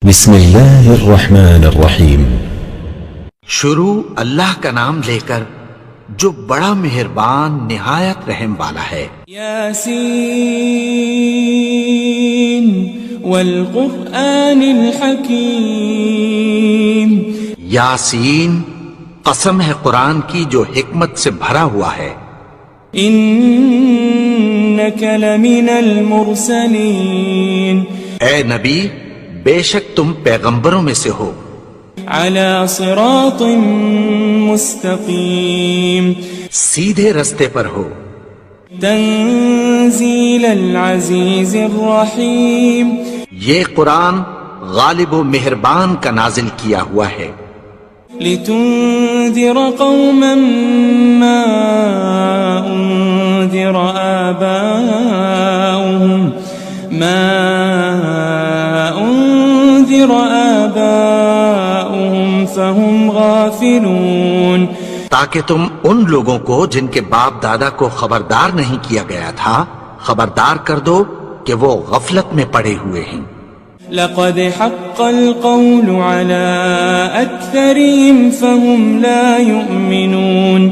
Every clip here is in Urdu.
بسم اللہ الرحمن الرحیم۔ شروع اللہ کا نام لے کر جو بڑا مہربان نہایت رحم والا ہے۔ یاسین والقرآن الحکیم۔ یاسین، قسم ہے قرآن کی جو حکمت سے بھرا ہوا ہے۔ انک لمن المرسلین۔ اے نبی، بے شک تم پیغمبروں میں سے ہو۔ علی صراط مستقیم۔ سیدھے رستے پر ہو۔ تنزیل العزیز الرحیم۔ یہ قرآن غالب و مہربان کا نازل کیا ہوا ہے۔ لتنذر قوما ما انذر آباؤهم فهم غافلون۔ تاکہ تم ان لوگوں کو جن کے باپ دادا کو خبردار نہیں کیا گیا تھا خبردار کر دو کہ وہ غفلت میں پڑے ہوئے ہیں۔ لقد حق القول على اکثرهم فهم لا يؤمنون۔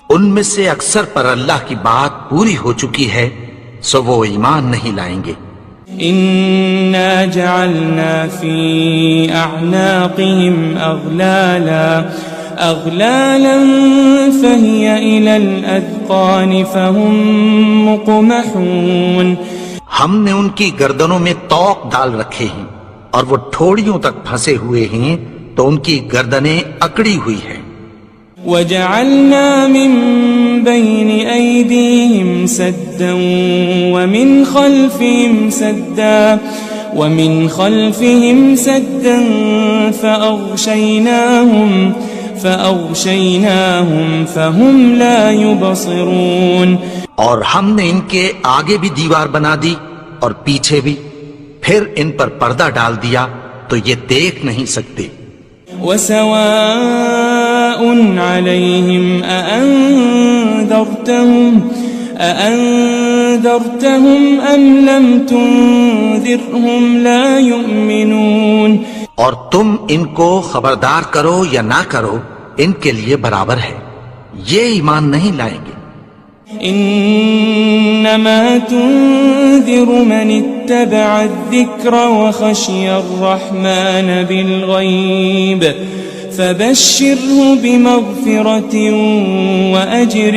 ان میں سے اکثر پر اللہ کی بات پوری ہو چکی ہے سو وہ ایمان نہیں لائیں گے۔ انا جعلنا في اعناقهم اغلالا فهي الى الاذقان فهم مقمحون۔ ہم نے ان کی گردنوں میں طوق ڈال رکھے ہیں اور وہ ٹھوڑیوں تک پھنسے ہوئے ہیں تو ان کی گردنیں اکڑی ہوئی ہیں۔ وجعلنا من بين أيديهم سدا ومن خلفهم سدا فأغشيناهم فهم لا يبصرون۔ اور ہم نے ان کے آگے بھی دیوار بنا دی اور پیچھے بھی، پھر ان پر پردہ ڈال دیا تو یہ دیکھ نہیں سکتے۔ وسواء عليهم أأنذرتهم أم لم تنذرهم لا يؤمنون۔ اور تم ان کو خبردار کرو یا نہ کرو ان کے لیے برابر ہے، یہ ایمان نہیں لائیں گے۔ انما تنذر من اتبع الذکر وخشی الرحمن بالغیب فبشره بمغفرة وأجر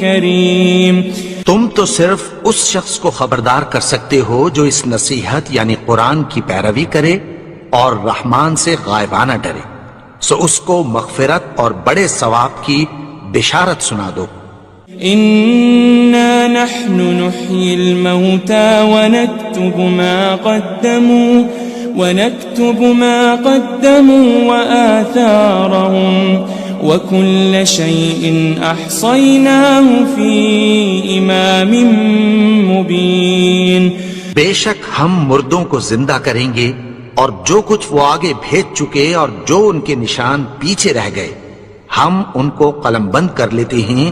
کریم۔ تم تو صرف اس شخص کو خبردار کر سکتے ہو جو اس نصیحت یعنی قرآن کی پیروی کرے اور رحمان سے غائبانہ ڈرے، سو اس کو مغفرت اور بڑے ثواب کی بشارت سنا دو۔ إنا نحن نحيي الموتى ونكتب ما قدموا وآثارهم وكل شيء أحصيناه في إمام مبين۔ بے شک ہم مردوں کو زندہ کریں گے اور جو کچھ وہ آگے بھیج چکے اور جو ان کے نشان پیچھے رہ گئے ہم ان کو قلم بند کر لیتے ہیں،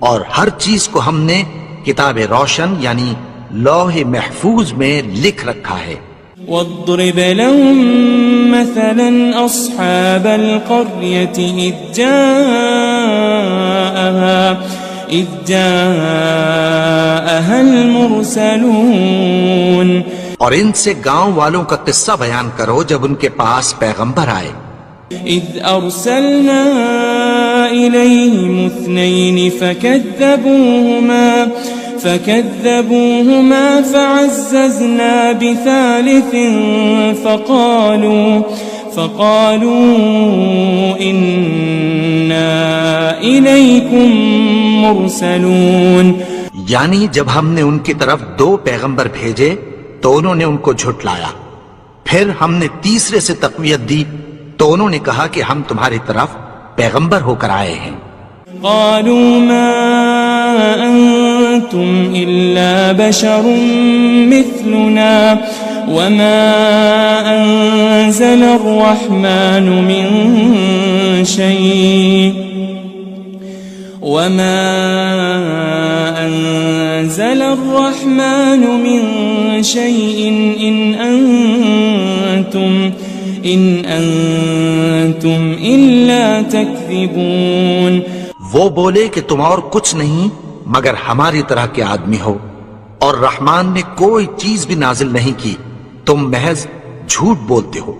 اور ہر چیز کو ہم نے کتاب روشن یعنی لوح محفوظ میں لکھ رکھا ہے۔ واضرب لهم مثلا أصحاب القرية إذ جاءها المرسلون۔ اور ان سے گاؤں والوں کا قصہ بیان کرو جب ان کے پاس پیغمبر آئے۔ إذ أرسلنا إليهم اثنين فكذبوهما فعززنا بثالث فقالوا إنا إليكم مرسلون۔ یعنی جب ہم نے ان کی طرف 2 پیغمبر بھیجے تو انہوں نے ان کو جھٹلایا، پھر ہم نے تیسرے سے تقویت دی تو انہوں نے کہا کہ ہم تمہاری طرف پیغمبر ہو کر آئے ہیں۔ قالوا ما أنتم إلا بشر مثلنا وما أنزل الرحمن من شيء إن أنتم إن أنتم إلا تكذبون. وہ بولے کہ تم اور کچھ نہیں مگر ہماری طرح کے آدمی ہو، اور رحمان نے کوئی چیز بھی نازل نہیں کی، تم محض جھوٹ بولتے ہو.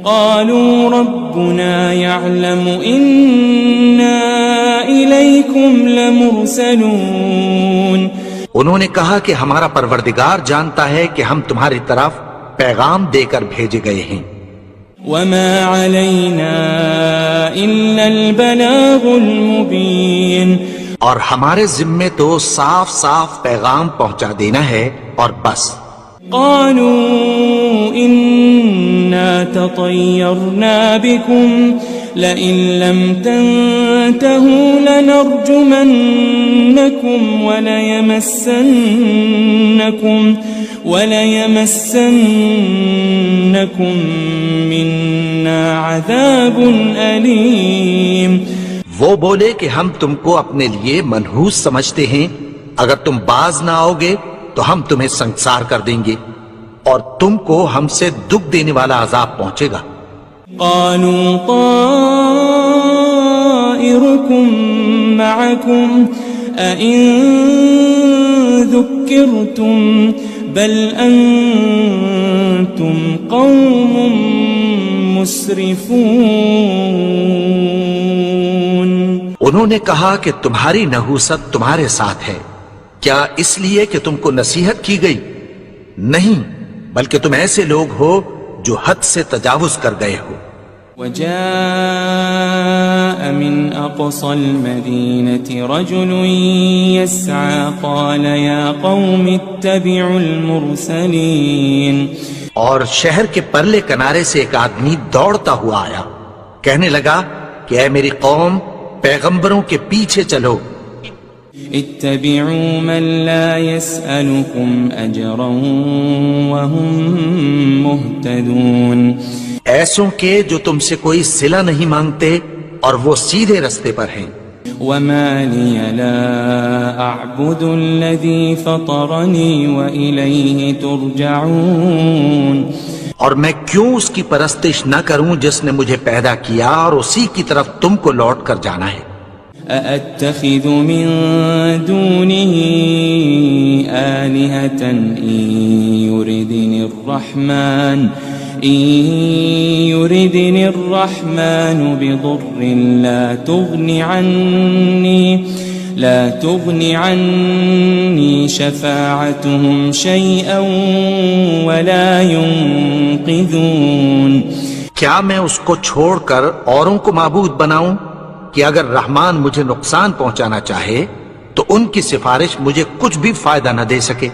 قالوا ربنا يعلم إنا إليكم لمرسلون. انہوں نے کہا کہ ہمارا پروردگار جانتا ہے کہ ہم تمہاری طرف پیغام دے کر بھیجے گئے ہیں. وما علينا إلا البلاغ المبين. اور ہمارے ذمے تو صاف صاف پیغام پہنچا دینا ہے اور بس. قالوا إنا تطيرنا بكم لئن لم تنتهوا لنرجمنكم وليمسنكم منا عذاب أليم. وہ بولے کہ ہم تم کو اپنے لیے منحوس سمجھتے ہیں، اگر تم باز نہ آؤ گے تو ہم تمہیں سنسار کر دیں گے اور تم کو ہم سے دکھ دینے والا عذاب پہنچے گا. قالوا طائركم معكم أئن ذكرتم بل أنتم قوم مسرفون. انہوں نے کہا کہ تمہاری نحوست تمہارے ساتھ ہے، کیا اس لیے کہ تم کو نصیحت کی گئی؟ نہیں، بلکہ تم ایسے لوگ ہو جو حد سے تجاوز کر گئے ہو. وجاء من أقصى المدينة رجل يسعى قال يا قوم اتبعوا المرسلين. اور شہر کے پرلے کنارے سے ایک آدمی دوڑتا ہوا آیا، کہنے لگا کہ اے میری قوم، پیغمبروں کے پیچھے چلو. اتبعوا من لا يسألكم أجرا وهم مهتدون. ایسوں کے جو تم سے کوئی صلہ نہیں مانگتے اور وہ سیدھے رستے پر ہیں. وما لي لا أعبد الذي فطرني وإليه ترجعون. اور میں کیوں اس کی پرستش نہ کروں جس نے مجھے پیدا کیا اور اسی کی طرف تم کو لوٹ کر جانا ہے. أأتخذ من دونه آلهة إن يردني الرحمن بضر لا تغن عني شفاعتهم شيئا ولا ينقذون. کیا میں اس کو چھوڑ کر اوروں کو معبود بناؤں کہ اگر رحمان مجھے نقصان پہنچانا چاہے تو ان کی سفارش مجھے کچھ بھی فائدہ نہ دے سکے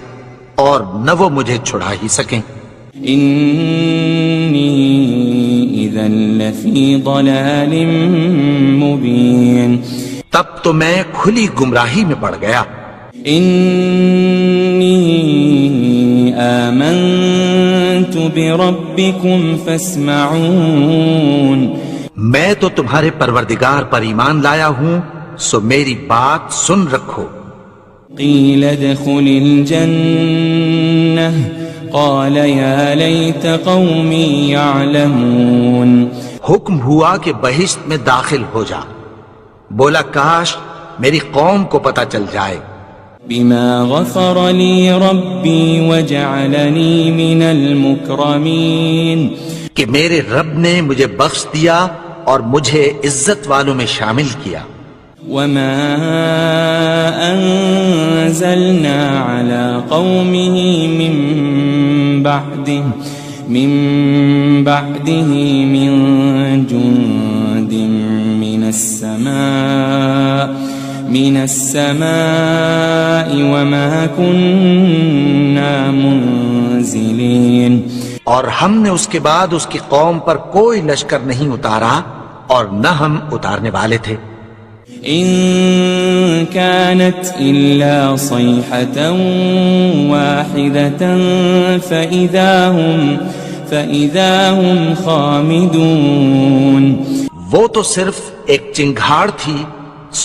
اور نہ وہ مجھے چھڑا ہی سکیں. إني إذا لفي ضلال مبين. تب تو میں کھلی گمراہی میں پڑ گیا. إني آمنت بربكم فاسمعون. میں تو تمہارے پروردگار پر ایمان لایا ہوں، سو میری بات سن رکھو. قيل ادخل الجنة قال يا ليت قومي يعلمون. حکم ہوا کہ بہشت میں داخل ہو جا. بولا کاش میری قوم کو پتہ چل جائے. بما غفر لي ربي وجعلني من المكرمين. کہ میرے رب نے مجھے بخش دیا اور مجھے عزت والوں میں شامل کیا. وما أنزلنا على قومه من بعده من جند من السماء وما كنا منزلين. اور ہم نے اس کے بعد اس کی قوم پر کوئی لشکر نہیں اتارا اور نہ ہم اتارنے والے تھے. إن كانت إلا صيحة واحدة فإذا هم خامدون. وہ تو صرف ایک چنگھاڑ تھی،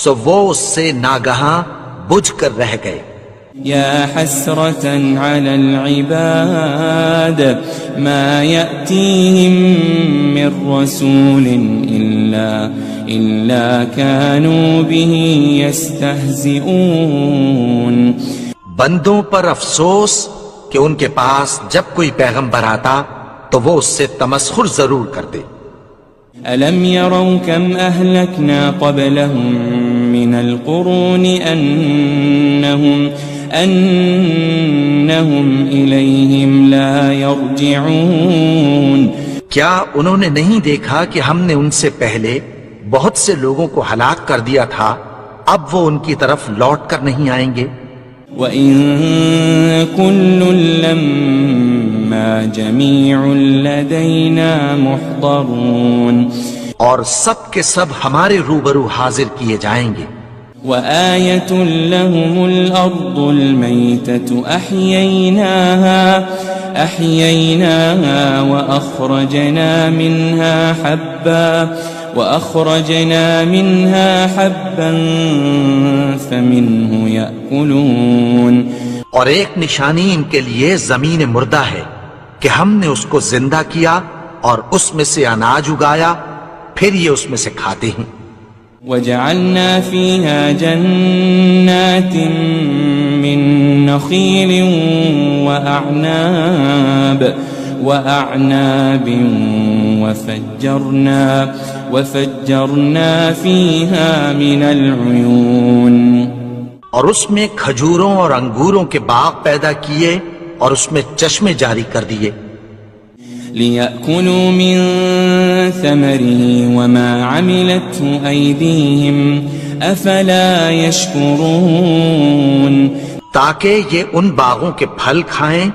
سو وہ اس سے ناگہاں بجھ کر رہ گئے. يا حسرة على العباد ما يأتيهم من رسول إلا كانوا به يستهزئون. بندوں پر افسوس کہ ان کے پاس جب کوئی پیغمبر آتا تو وہ اس سے تمسخر ضرور کرتے. ألم يروا كم أهلكنا قبلهم من القرون أنهم إليهم لا يرجعون. کیا انہوں نے نہیں دیکھا کہ ہم نے ان سے پہلے بہت سے لوگوں کو ہلاک کر دیا تھا، اب وہ ان کی طرف لوٹ کر نہیں آئیں گے. وَإِن كُلٌّ لَمَّا جَمِيعٌ لَدَيْنَا مُحْضَرُونَ. اور سب کے سب ہمارے روبرو حاضر کیے جائیں گے. وَآيَةٌ لَهُمُ الْأَرْضُ الْمَيْتَةُ أَحْيَيْنَاهَا وَأَخْرَجْنَا مِنْهَا حَبًّا فَمِنْهُ يَأْكُلُونَ. اور ایک نشانی ان کے لیے زمین مردہ ہے کہ ہم نے اس کو زندہ کیا اور اس میں سے اناج اگایا، پھر یہ اس میں سے کھاتے ہیں. وَجَعَلْنَا فِيهَا جَنَّاتٍ مِّن نَخِيلٍ وَأَعْنَابٍ وَفَجَّرْنَا فِيهَا مِنَ الْعُيُونِ. اور اس میں کھجوروں اور انگوروں کے باغ پیدا کیے اور اس میں چشمے جاری کر دیے. لِيَأْكُلُوا مِن ثَمَرِهِ وَمَا عَمِلَتْهُ أَيْدِيهِمْ أَفَلَا يَشْكُرُونَ. تاکہ یہ ان باغوں کے پھل کھائیں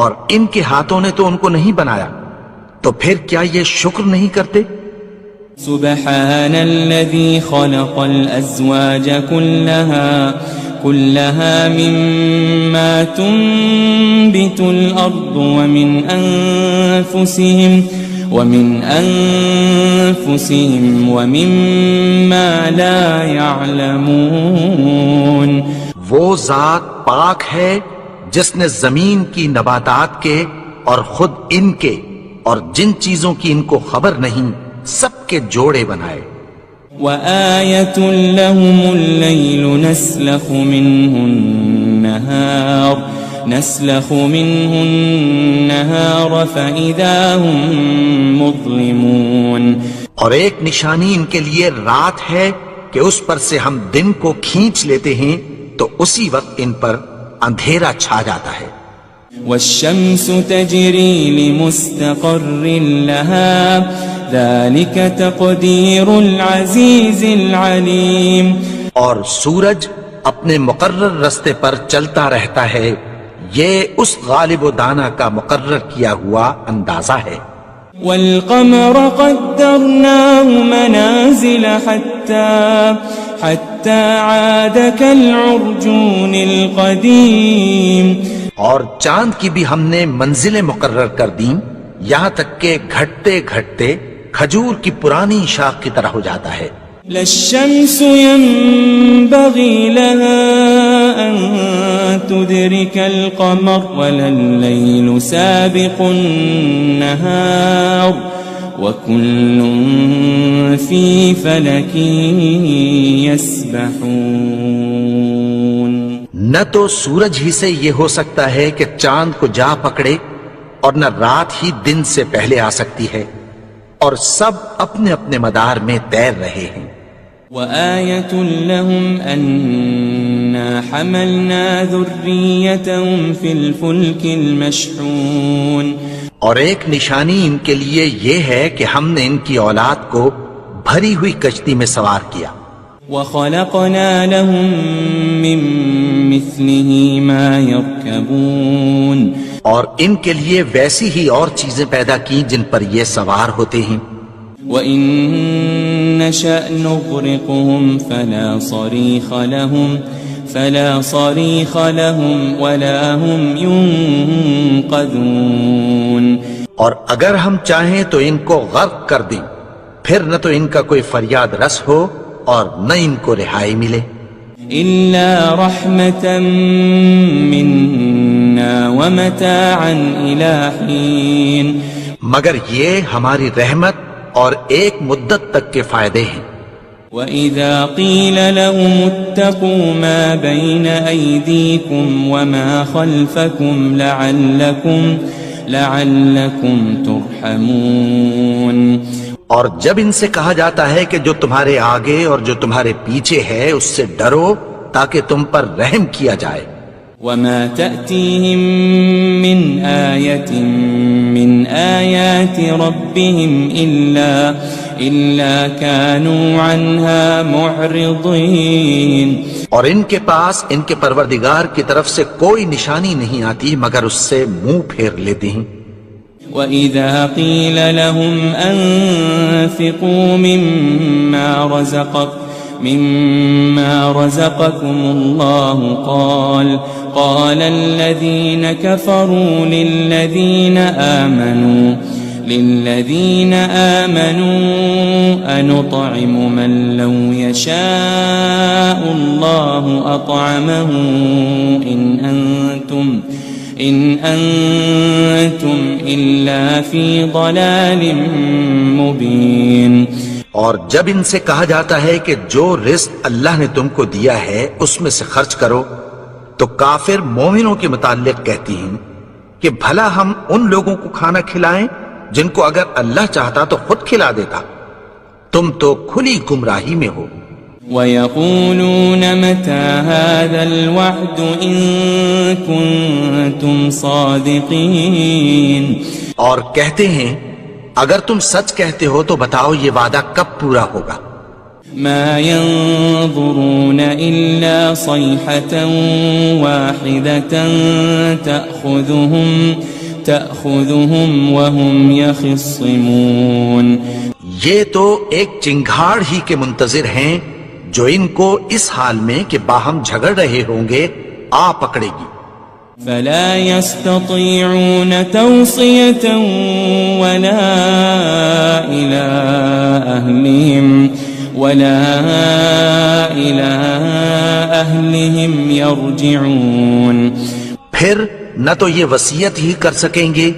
اور ان کے ہاتھوں نے تو ان کو نہیں بنایا، تو پھر کیا یہ شکر نہیں کرتے؟ سبحان الذي خلق الأزواج كلها مما تنبت الأرض ومن أنفسهم ومما لا يعلمون. وہ ذات پاک ہے جس نے زمین کی نباتات کے اور خود ان کے اور جن چیزوں کی ان کو خبر نہیں سب کے جوڑے بنائے. وَآيَةٌ لَهُمُ اللَّيْلُ نَسْلَخُ مِنْهُ النَّهَارَ فَإِذَا هُمْ مُظْلِمُونَ. اور ایک نشانی ان کے لیے رات ہے کہ اس پر سے ہم دن کو کھینچ لیتے ہیں تو اسی وقت ان پر اندھیرا چھا جاتا ہے. وَالشَّمْسُ تَجْرِي لِمُسْتَقَرٍّ لَهَا ذَلِكَ تَقْدِيرُ الْعَزِيزِ الْعَلِيمِ. اور سورج اپنے مقرر رستے پر چلتا رہتا ہے، یہ اس غالب و دانا کا مقرر کیا ہوا اندازہ ہے. وَالْقَمَرَ قَدَّرْنَاهُ مَنَازِلَ حَتَّى عَادَ كَالْعُرْجُونِ الْقَدِيمِ. اور چاند کی بھی ہم نے منزلیں مقرر کر دیں، یہاں تک کہ گھٹتے گھٹتے کھجور کی پرانی شاخ کی طرح ہو جاتا ہے. لَلشَّمْسُ يَنبَغِي لَهَا أَن تُدْرِكَ الْقَمَرَ وَلَا اللَّيْلُ سَابِقُ النَّهَارِ وَكُلٌّ فِي فَلَكٍ يَسْبَحُونَ. نہ تو سورج ہی سے یہ ہو سکتا ہے کہ چاند کو جا پکڑے، اور نہ رات ہی دن سے پہلے آ سکتی ہے، اور سب اپنے اپنے مدار میں تیر رہے ہیں. وَآيَةٌ لَهُمْ أَنَّا حَمَلْنَا ذُرِّيَّتَهُمْ فِي الْفُلْكِ الْمَشْحُونِ. اور ایک نشانی ان کے لیے یہ ہے کہ ہم نے ان کی اولاد کو بھری ہوئی کشتی میں سوار کیا. وَخَلَقْنَا لَهُم مِّن مِّثْلِهِ مَا يَرْكَبُونَ. اور ان کے لیے ویسی ہی اور چیزیں پیدا کی جن پر یہ سوار ہوتے ہیں. وَإِن نَّشَأْ نُغْرِقْهُمْ فَلَا صَرِيخَ لَهُمْ وَلَا هُمْ يُنقَذُونَ. اور اگر ہم چاہیں تو ان کو غرق کر دیں، پھر نہ تو ان کا کوئی فریاد رس ہو اور نہ ان کو رہائی ملے. إلا رحمة منا ومتاعا إلى حين مگر یہ ہماری رحمت اور ایک مدت تک کے فائدے ہیں. وَإِذَا قِيلَ لَهُمُ اتَّقُوا مَا بَيْنَ أَيْدِيكُمْ وَمَا خَلْفَكُمْ لَعَلَّكُمْ تُرْحَمُونَ. اور جب ان سے کہا جاتا ہے کہ جو تمہارے آگے اور جو تمہارے پیچھے ہے اس سے ڈرو تاکہ تم پر رحم کیا جائے. وَمَا تَأْتِيهِم مِّنْ آيَةٍ مِّنْ آيَاتِ رَبِّهِمْ إِلَّا كَانُوا عَنْهَا مُعْرِضِينَ. اور ان کے پاس ان کے پروردگار کی طرف سے کوئی نشانی نہیں آتی مگر اس سے منہ پھیر لیتے ہیں. وَإِذَا قِيلَ لَهُمْ أَنفِقُوا مِمَّا رَزَقَكُمُ اللَّهُ قَالَ الَّذِينَ كَفَرُوا لِلَّذِينَ آمَنُوا أَنُطْعِمُ مَن لَّوْ يَشَاءُ اللَّهُ أَطْعَمَهُ إِنْ أَنْتُمْ إِلَّا فِي ضَلَالٍ مُبِينٍ. اور جب ان سے کہا جاتا ہے کہ جو رزق اللہ نے تم کو دیا ہے اس میں سے خرچ کرو تو کافر مومنوں کے متعلق کہتی ہیں کہ بھلا ہم ان لوگوں کو کھانا کھلائیں جن کو اگر اللہ چاہتا تو خود کھلا دیتا. تم تو کھلی گمراہی میں ہو. وَيَقُولُونَ مَتَى هَذَا الْوَعْدُ إِن كُنتُمْ صَادِقِينَ. اور کہتے ہیں اگر تم سچ کہتے ہو تو بتاؤ یہ وعدہ کب پورا ہوگا. مَا يَنظُرُونَ إِلَّا صَيْحَةً وَاحِدَةً تَأْخُذُهُمْ وَهُمْ يَخِصِّمُونَ. یہ تو ایک چنگھاڑ ہی کے منتظر ہیں جو ان کو اس حال میں کہ باہم جھگڑ رہے ہوں گے آ پکڑے گی. فَلَا يَسْتَطِيعُونَ تَوْصِيَةً وَلَا إِلَىٰ أَهْلِهِمْ يَرْجِعُونَ. پھر نہ تو یہ وصیت ہی کر سکیں گے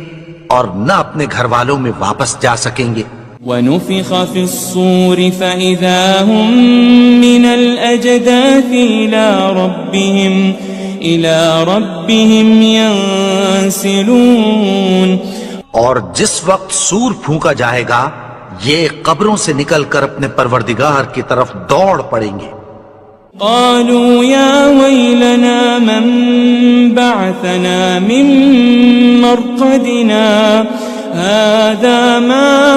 اور نہ اپنے گھر والوں میں واپس جا سکیں گے. وَنُفِخَ فِي الصُّورِ فَإِذَا هُم مِّنَ الْأَجْدَاثِ إِلَىٰ رَبِّهِمْ يَنسِلُونَ. اور جس وقت سور پھونکا جائے گا یہ قبروں سے نکل کر اپنے پروردگار کی طرف دوڑ پڑیں گے. قالوا يا ويلنا من بعثنا من مرقدنا هذا ما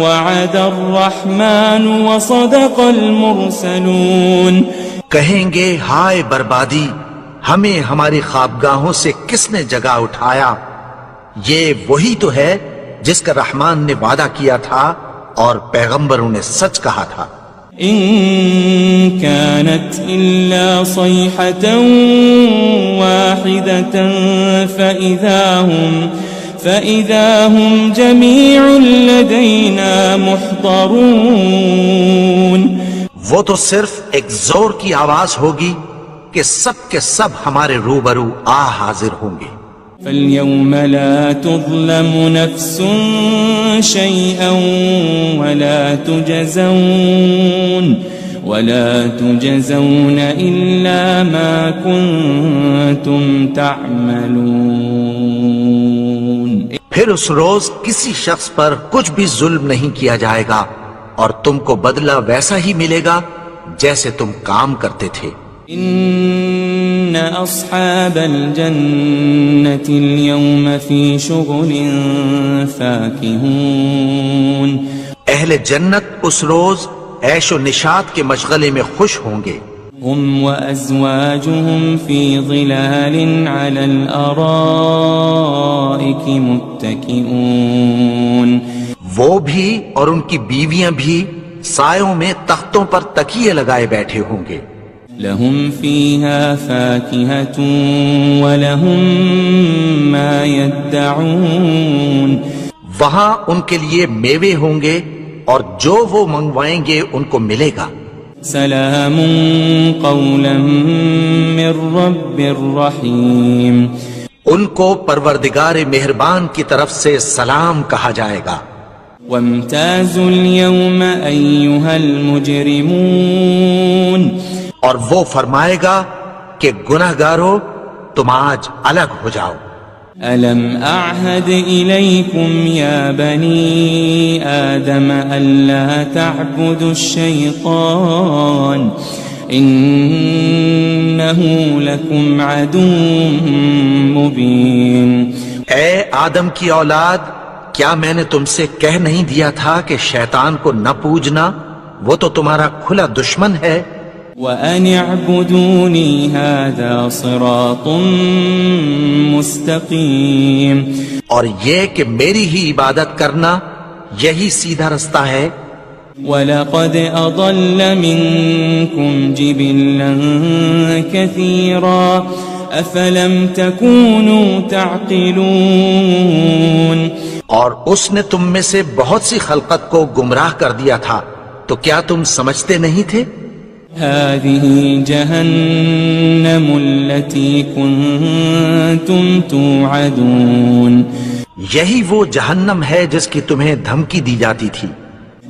وعد الرحمن وصدق المرسلون. کہیں گے ہائے بربادی، ہمیں ہماری خوابگاہوں سے کس نے جگا اٹھایا. یہ وہی تو ہے جس کا رحمان نے وعدہ کیا تھا اور پیغمبروں نے سچ کہا تھا. إن كانت إلا صيحة واحدة فإذا هم جميع لدينا محضرون. وہ تو صرف ایک زور کی آواز ہوگی کہ سب کے سب ہمارے روبرو آ حاضر ہوں گے. فَالْيَوْمَ لَا تُظْلَمُ نَفْسٌ شَيْئًا وَلَا تُجَزَوْنَ إِلَّا مَا كُنتُمْ تَعْمَلُونَ. پھر اس روز کسی شخص پر کچھ بھی ظلم نہیں کیا جائے گا اور تم کو بدلہ ویسا ہی ملے گا جیسے تم کام کرتے تھے. إن أصحاب الجنة اليوم في شغل فاكهون. اہل جنت اس روز عیش و نشاط کے مشغلے میں خوش ہوں گے. هم وأزواجهم في ظلال على الأرائك متكئون. وہ بھی اور ان کی بیویاں بھی سایوں میں تختوں پر تکیے لگائے بیٹھے ہوں گے. لهم فيها فاكهة ولهم ما يدعون. وہاں ان کے لیے میوے ہوں گے اور جو وہ منگوائیں گے ان کو ملے گا. سلام قولا من رب الرحیم. ان کو پروردگار مہربان کی طرف سے سلام کہا جائے گا. وامتازوا اليوم أيها المجرمون. اور وہ فرمائے گا کہ گنہگارو تم آج الگ ہو جاؤ. ألم أعهد إليكم يا بني آدم ألا تعبدوا الشيطان إنه لكم عدو مبين. اے آدم کی اولاد، کیا میں نے تم سے کہہ نہیں دیا تھا کہ شیطان کو نہ پوجنا، وہ تو تمہارا کھلا دشمن ہے. وَأَنِ اعْبُدُونِي هَذَا صِرَاطٌ مُسْتَقِيمٌ. اور یہ کہ میری ہی عبادت کرنا یہی سیدھا رستہ ہے. وَلَقَدْ أَضَلَّ مِنْكُمْ جِبِلًّا كَثِيرًا أَفَلَمْ تَكُونُوا تَعْقِلُونَ. اور اس نے تم میں سے بہت سی خلقت کو گمراہ کر دیا تھا، تو کیا تم سمجھتے نہیں تھے؟ هذه جهنم التي كنتم توعدون. یہی وہ جہنم ہے جس کی تمہیں دھمکی دی جاتی تھی.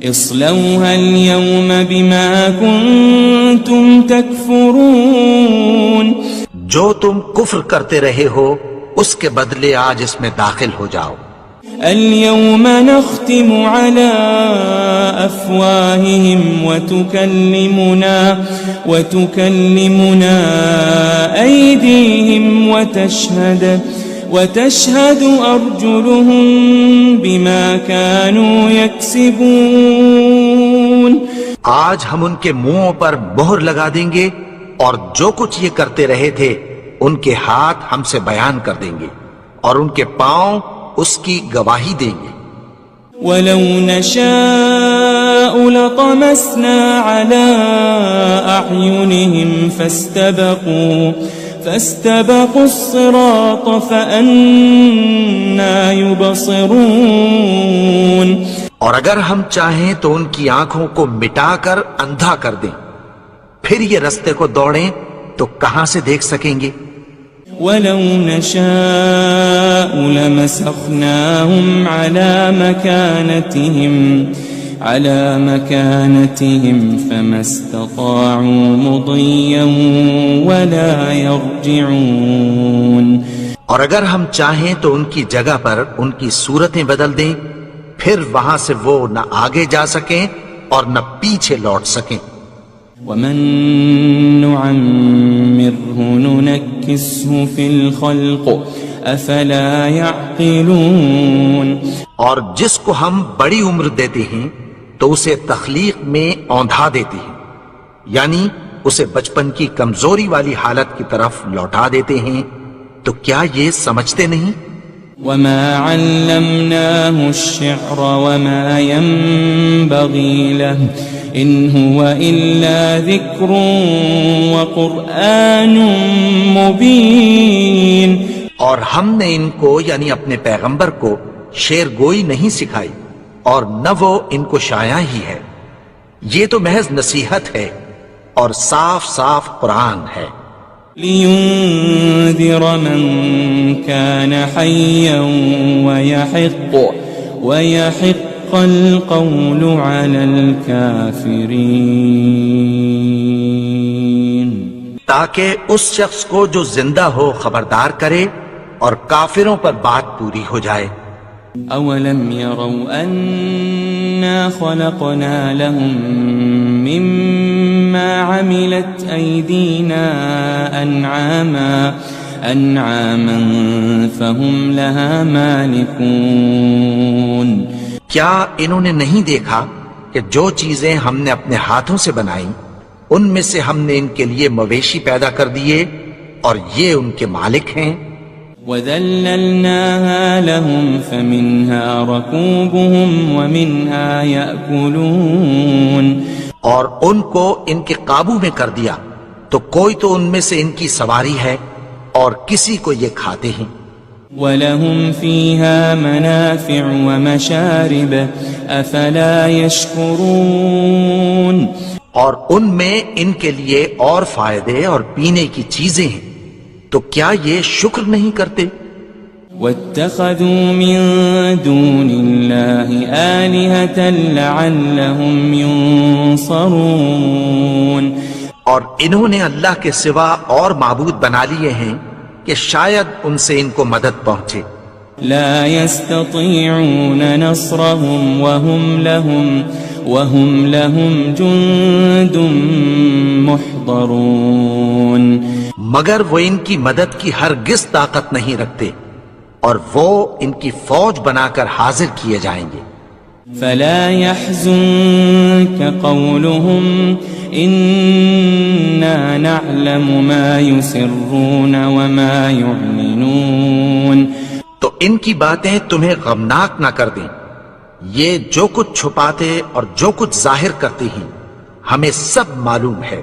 اصلوها اليوم بما كنتم تكفرون. جو تم کفر کرتے رہے ہو اس کے بدلے آج اس میں داخل ہو جاؤ. اليوم نختم على أفواههم وتكلمنا أيديهم وتشهد أرجلهم بما كانوا يكسبون. آج ہم ان کے منہوں پر مہر لگا دیں گے اور جو کچھ یہ کرتے رہے تھے ان کے ہاتھ ہم سے بیان کر دیں گے اور ان کے پاؤں اس کی گواہی دیں گے. وَلَوْ نَشَاءُ لَطَمَسْنَا عَلَىٰ أَعْيُنِهِمْ فَاسْتَبَقُوا الصِّرَاطَ فَأَنَّىٰ يُبْصِرُونَ. اور اگر ہم چاہیں تو ان کی آنکھوں کو مٹا کر اندھا کر دیں، پھر یہ رستے کو دوڑیں تو کہاں سے دیکھ سکیں گے. وَلَوْ نَشَاءُ لَمَسَخْنَاهُمْ عَلَىٰ مَكَانَتِهِمْ فَمَا اسْتَطَاعُوا مُضِيًّا وَلَا يَرْجِعُونَ. اور اگر ہم چاہیں تو ان کی جگہ پر ان کی صورتیں بدل دیں، پھر وہاں سے وہ نہ آگے جا سکیں اور نہ پیچھے لوٹ سکیں. وَمَن نُعَمِّرْهُ نُنَكِّسْهُ فِي الْخَلْقِ أَفَلَا يَعْقِلُونَ. اور جس کو ہم بڑی عمر دیتے ہیں تو اسے تخلیق میں اوندھا دیتے ہیں، یعنی اسے بچپن کی کمزوری والی حالت کی طرف لوٹا دیتے ہیں. تو کیا یہ سمجھتے نہیں؟ وَمَا عَلَّمْنَاهُ الشِّعْرَ وَمَا يَنبَغِي لَهُ إِنْ هُوَ إِلَّا ذِكْرٌ وَقُرْآنٌ مُبِينٌ. اور ہم نے ان کو یعنی اپنے پیغمبر کو شعر گوئی نہیں سکھائی اور نہ وہ ان کو شایع ہی ہے، یہ تو محض نصیحت ہے اور صاف صاف قرآن ہے. لِيُنذِرَ مَن كَانَ حَيًّا وَيَحِقَّ الْقَوْلُ عَلَى الْكَافِرِينَ. تاکہ اس شخص کو جو زندہ ہو خبردار کرے اور کافروں پر بات پوری ہو جائے. أَوَلَمْ يَرَوْا أَنَّا خَلَقْنَا لَهُم مِّمَّا عَمِلَتْ أَيْدِينَا أَنْعَامًا فَهُمْ لَهَا مَالِكُونَ. کیا انہوں نے نہیں دیکھا کہ جو چیزیں ہم نے اپنے ہاتھوں سے بنائیں ان میں سے ہم نے ان کے لیے مویشی پیدا کر دیے اور یہ ان کے مالک ہیں. وَذَلَّلْنَاهَا لَهُمْ فَمِنْهَا رَكُوبُهُمْ وَمِنْهَا يَأْكُلُونَ. اور ان کو ان کے قابو میں کر دیا تو کوئی تو ان میں سے ان کی سواری ہے اور کسی کو یہ کھاتے ہیں. وَلَهُمْ فِيهَا مَنَافِعُ وَمَشَارِبُ أَفَلَا يَشْكُرُونَ اور ان میں ان کے لیے اور فائدے اور پینے کی چیزیں ہیں، تو کیا یہ شکر نہیں کرتے؟ وَاتَّخَذُوا مِن دُونِ اللَّهِ آلِهَةً لَعَلَّهُمْ يُنصَرُونَ اور انہوں نے اللہ کے سوا اور معبود بنا لیے ہیں کہ شاید ان سے ان کو مدد پہنچے۔ لا يستطيعون نصرهم وهم لهم جند محضرون مگر وہ ان کی مدد کی ہرگز طاقت نہیں رکھتے، اور وہ ان کی فوج بنا کر حاضر کیے جائیں گے۔ فلا يحزنك قولهم إنا نعلم ما يسرون وما يعلنون تو ان کی باتیں تمہیں غمناک نہ کر دیں، یہ جو کچھ چھپاتے اور جو کچھ ظاہر کرتے ہیں ہمیں سب معلوم ہے۔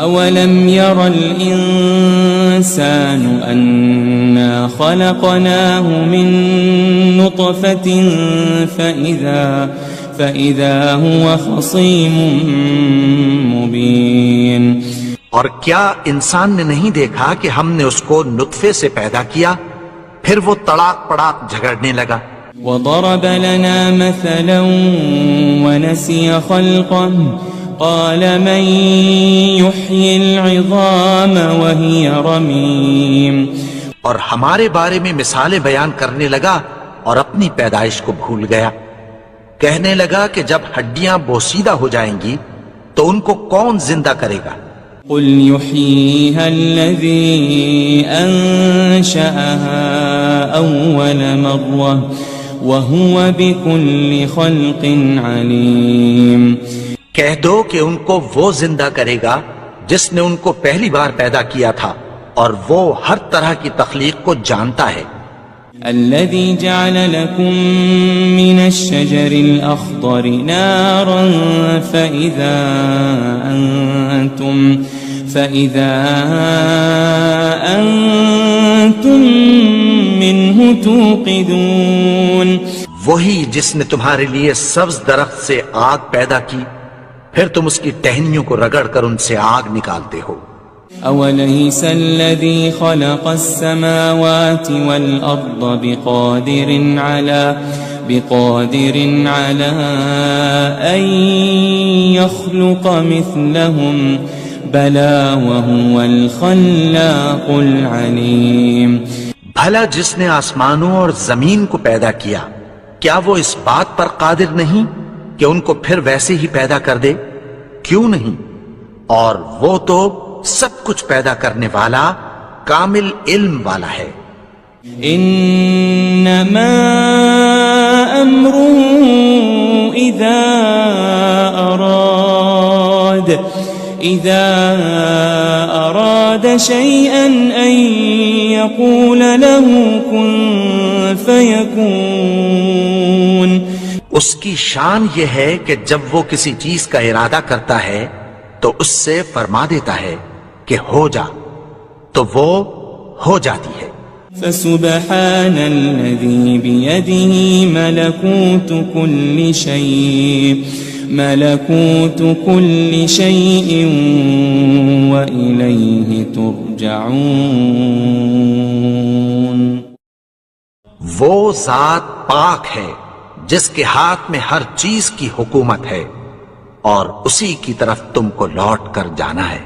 أولم ير الإنسان أنا خلقناه من نطفة فإذا هو خصيم مبين اور کیا انسان نے نہیں دیکھا کہ ہم نے اس کو نطفے سے پیدا کیا، پھر وہ تڑاک پڑاک جھگڑنے لگا۔ وضرب لنا مثلا ونسي خلقه قال من يحيي العظام وهي رميم اور ہمارے بارے میں مثالیں بیان کرنے لگا اور اپنی پیدائش کو بھول گیا، کہنے لگا کہ جب ہڈیاں بوسیدہ ہو جائیں گی تو ان کو کون زندہ کرے گا؟ قل يحييها الذي أنشأها أول مرة وهو بكل خلق عليم کہہ دو کہ ان کو وہ زندہ کرے گا جس نے ان کو پہلی بار پیدا کیا تھا، اور وہ ہر طرح کی تخلیق کو جانتا ہے۔ الذي جعل لكم من الشجر الأخضر نارا فإذا أنتم منه توقدون وہی جس نے تمہارے لیے سبز درخت سے آگ پیدا کی، پھر تم اس کی ٹہنیوں کو رگڑ کر ان سے آگ نکالتے ہو۔ أوليس الذي خلق السماوات والأرض بقادر على أن يخلق مثلهم بلى وهو الخلاق العليم بھلا جس نے آسمانوں اور زمین کو پیدا کیا، کیا وہ اس بات پر قادر نہیں کہ ان کو پھر ویسے ہی پیدا کر دے؟ کیوں نہیں؟ اور وہ تو سب کچھ پیدا کرنے والا، کامل علم والا ہے۔ انما امره اذا اراد شيئا ان يقول له كن فيكون اس کی شان یہ ہے کہ جب وہ کسی چیز کا ارادہ کرتا ہے تو اس سے فرما دیتا ہے کہ ہو جا، تو وہ ہو جاتی ہے۔ فسبحان الذي بيده ملكوت كل شيء وإليه ترجعون وہ ذات پاک ہے جس کے ہاتھ میں ہر چیز کی حکومت ہے، اور اسی کی طرف تم کو لوٹ کر جانا ہے۔